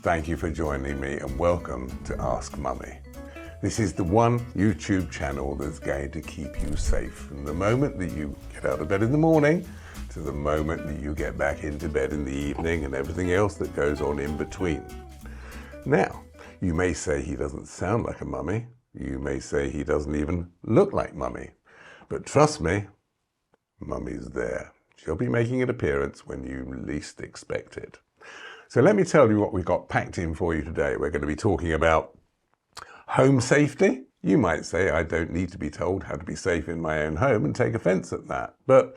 Thank you for joining me and welcome to Ask Mummy. This is the one YouTube channel that's going to keep you safe from the moment that you get out of bed in the morning to the moment that you get back into bed in the evening and everything else that goes on in between. Now, you may say he doesn't sound like a mummy. You may say he doesn't even look like Mummy. But trust me, Mummy's there. She'll be making an appearance when you least expect it. So let me tell you what we've got packed in for you today. We're going to be talking about home safety. You might say I don't need to be told how to be safe in my own home and take offense at that. But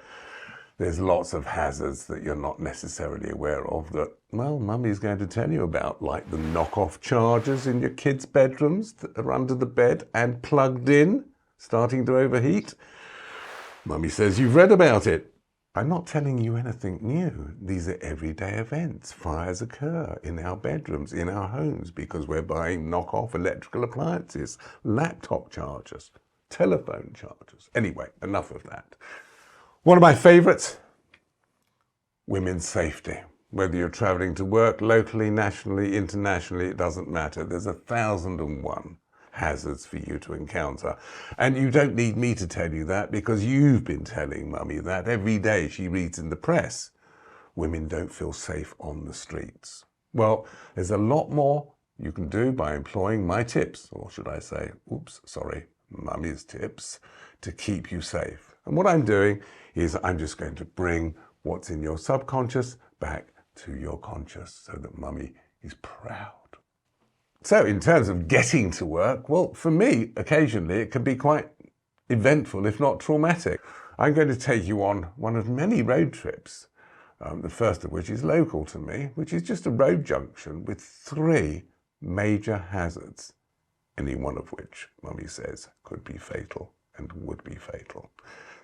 there's lots of hazards that you're not necessarily aware of that, well, Mummy's going to tell you about, like the knock-off chargers in your kids' bedrooms that are under the bed and plugged in, starting to overheat. Mummy says you've read about it. I'm not telling you anything new. These are everyday events. Fires occur in our bedrooms, in our homes, because we're buying knock-off electrical appliances, laptop chargers, telephone chargers. Anyway, enough of that. One of my favourites, women's safety. Whether you're travelling to work locally, nationally, internationally, it doesn't matter. There's 1,001 hazards for you to encounter. And you don't need me to tell you that because you've been telling Mummy that every day she reads in the press. Women don't feel safe on the streets. Well, there's a lot more you can do by employing my tips, or should I say, Mummy's tips, to keep you safe. And what I'm doing is I'm just going to bring what's in your subconscious back to your conscious so that Mummy is proud. So in terms of getting to work, well, for me, occasionally it can be quite eventful, if not traumatic. I'm going to take you on one of many road trips, the first of which is local to me, which is just a road junction with 3 major hazards, any one of which Mummy says could be fatal and would be fatal.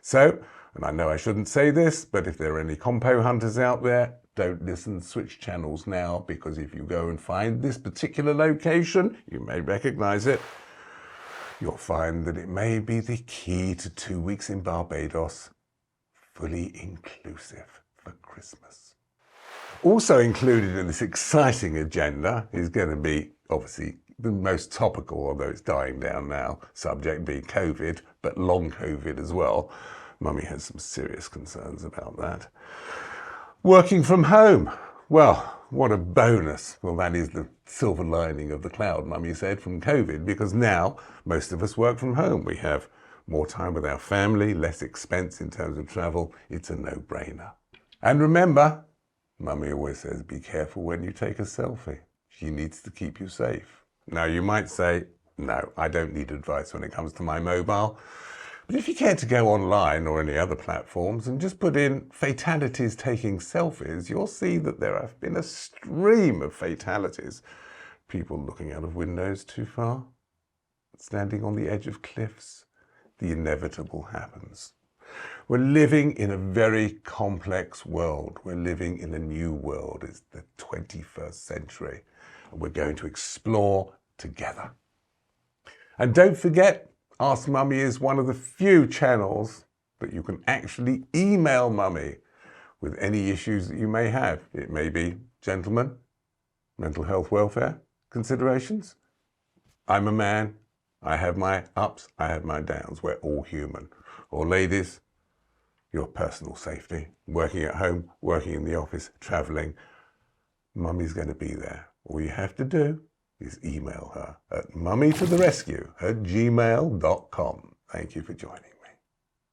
So, and I know I shouldn't say this, but if there are any compo hunters out there, don't listen, switch channels now, because if you go and find this particular location, you may recognize it. You'll find that it may be the key to 2 weeks in Barbados, fully inclusive for Christmas. Also included in this exciting agenda is going to be, obviously, the most topical, although it's dying down now, subject being COVID, but long COVID as well. Mummy has some serious concerns about that. Working from home. Well, what a bonus. Well, that is the silver lining of the cloud, Mummy said, from COVID, because now most of us work from home. We have more time with our family, less expense in terms of travel. It's a no-brainer. And remember, Mummy always says, be careful when you take a selfie. She needs to keep you safe. Now, you might say, no, I don't need advice when it comes to my mobile. But if you care to go online or any other platforms and just put in fatalities taking selfies, you'll see that there have been a stream of fatalities. People looking out of windows too far, standing on the edge of cliffs. The inevitable happens. We're living in a very complex world. We're living in a new world. It's the 21st century. And we're going to explore together. And don't forget, Ask Mummy is one of the few channels that you can actually email Mummy with any issues that you may have. It may be, gentlemen, mental health welfare considerations. I'm a man. I have my ups, I have my downs. We're all human. Or ladies, your personal safety, working at home, working in the office, traveling. Mummy's going to be there. All you have to do is email her at mummytotherescue@gmail.com. Thank you for joining me.